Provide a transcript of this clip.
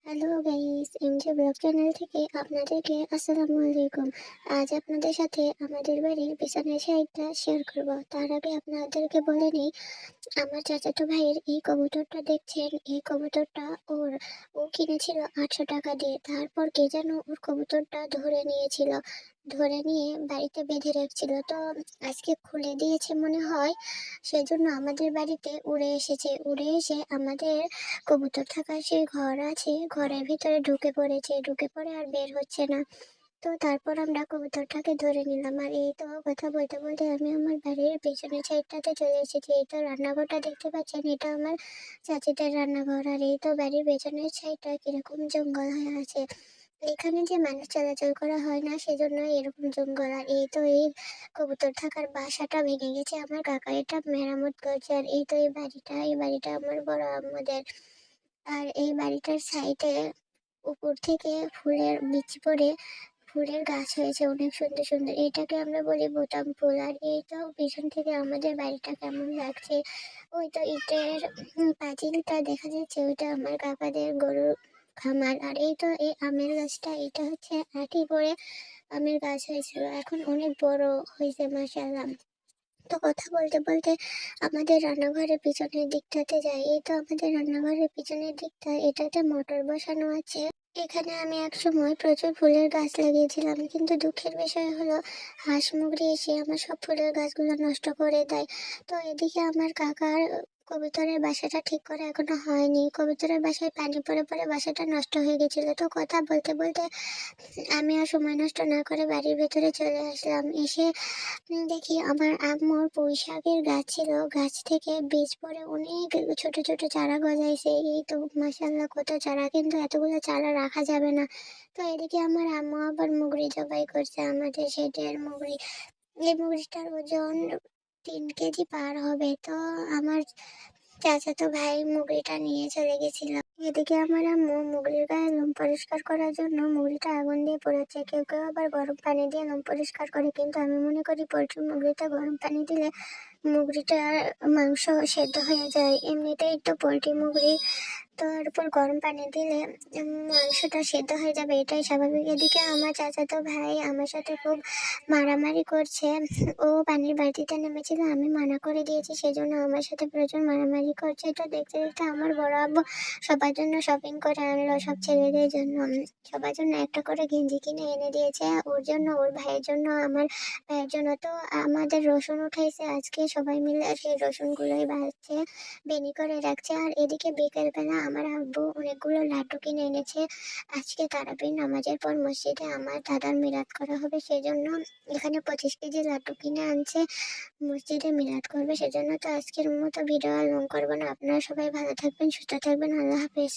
Hello guys, এমজে blog channel থেকে আপনাদেরকে আসসালামু আলাইকুম। আজ আপনাদের সাথে আমাদের বাড়ির বিছানার সাইডটা শেয়ার করব। তার আগে আপনাদেরকে বলে নিই, আমার চাচাতো ভাইয়ের এই কবুতরটা দেখছেন, এই কবুতরটা ও কিনেছিল 800 টাকা দিয়ে। তারপর কে যেন ওর কবুতরটা ধরে নিয়েছিল, ধরে নিয়ে বাড়িতে বেঁধে রাখছিল। তো আজকে খুলে দিয়েছে মনে হয়, সেজন্য আমাদের বাড়িতে উড়ে এসেছে। উড়ে এসে আমাদের কবুতর থাকার সেই ঘর আছে, ঘরের ভিতরে ঢুকে পড়েছে, ঢুকে পড়ে আর বের হচ্ছে না। তো তারপর আমরা কবুতরটাকে ধরে নিলাম। আর এই তো কথা বলতে বলতে আমি আমার বাড়ির পেছনের সাইডটাতে চলে এসেছি। এই তো রান্নাঘরটা দেখতে পাচ্ছেন, এটা আমার চাচিদের রান্নাঘর। আর এই তো বাড়ির পেছনের সাইডটা কিরকম জঙ্গল হয়ে আছে, এখানে যে মানুষ চলাচল করা হয় না, সেজন্য এরকম জঙ্গল। আর এই তো এই কবুতর থাকার বাসাটা ভেঙে গেছে, আমার কাকা এটা মেরামত করছে। আর এই তো এই বাড়িটা আমার বড় আম্মুদের। আর এই বাড়িটার সাইডে উপর থেকে ফুলের বীজ পড়ে ফুলের গাছ হয়েছে অনেক সুন্দর সুন্দর, এটাকে আমরা বলি বোতাম ফুল। আর এই তো পিছন থেকে আমাদের বাড়িটা কেমন লাগছে, ওই তো ইটের পাঁচিলটা দেখা যাচ্ছে, ওইটা আমার কাকাদের গরুর খামার। আর এই তো এই আমের গাছটা, এটা হচ্ছে আঁটি পড়ে আমের গাছ হয়েছিল, এখন অনেক বড় হয়েছে মাশাআল্লাহ। তো কথা বলতে বলতে আমাদের রান্নাঘরের পিছনের দিকটাতে যাই। এই তো আমাদের রান্নাঘরের পিছনের দিকটা, এটাতে মোটর বসানো আছে। এখানে আমি এক সময় প্রচুর ফুলের গাছ লাগিয়েছিলাম, কিন্তু দুঃখের বিষয় হলো হাঁস মুগরি এসে আমার সব ফুলের গাছগুলো নষ্ট করে দেয়। তো এদিকে আমার কাকার কবুতরের বাসাটা ঠিক করে এখনো হয়নি, কবুতরের বাসায় পানি পড়ে পড়ে বাসাটা নষ্ট হয়ে গেছিল। তো কথা বলতে বলতে আমি আর সময় নষ্ট না করে বাড়ির ভেতরে চলে আসলাম। এসে দেখি আমার আম্মুর পুঁই শাকের গাছ ছিল, গাছ থেকে বীজ পড়ে অনেক ছোট ছোট চারা গজাইছে। এই তো মাশাআল্লাহ কত চারা, কিন্তু এতগুলো চারা রাখা যাবে না। তো এদিকে আমার আম্মু আবার মুগরি জবাই করছে, আমাদের সেটের মুগরি। এই মুগরিটার ওজন 3 কেজি পার হবে। তো আমার চাচাতো ভাই মুগরিটা নিয়ে চলে গেছিল। এদিকে আমার আম্মু মুগরির গায়ে লোম পরিষ্কার করার জন্য মুগরিটা আগুন দিয়ে পোড়াচ্ছে। কেউ কেউ আবার গরম পানি দিয়ে লোম পরিষ্কার করে, কিন্তু আমি মনে করি পোল্ট্রি মুগরিতে গরম পানি দিলে মুগরিটার মাংস সেদ্ধ হয়ে যায়। এমনিতেই তো পোল্ট্রি মুগরি, তার উপর গরম পানি দিলে মাংসটা সেদ্ধ হয়ে যাবে, এটাই স্বাভাবিক। এদিকে আমার চাচাতো ভাই আমার সাথে খুব মারামারি করছে। ও পানির বালতিতে নেমেছিল, আমি মানা করে দিয়েছি, সেজন্য আমার সাথে প্রচুর মারামারি করছে। তো দেখতে দেখতে আমার বড় আব্বু সবার জন্য শপিং করে আনলো, সব ছেলেদের জন্য। সবার জন্য একটা করে গেঞ্জি কিনে এনে দিয়েছে, ওর জন্য, ওর ভাইয়ের জন্য, আমার ভাইয়ের জন্য। তো আমাদের রসুন উঠাইছে আজকে, সবাই মিলে সেই রসুনগুলোই বাড়ছে, বেনি করে রাখছে। আর এদিকে বিকেল বেলা আমার আব্বু অনেকগুলো লাড্ডু কিনে এনেছে। আজকে তারাবির নামাজের পর মসজিদে আমার দাদার মিলাদ করা হবে, সেজন্য এখানে 25 কেজি লাড্ডু কিনে আনছে, মসজিদে মিলাদ করবে সেজন্য। তো আজকের মতো ভিডিও আর লং করবো না, আপনারা সবাই ভালো থাকবেন, সুস্থ থাকবেন, আল্লাহ হাফেজ।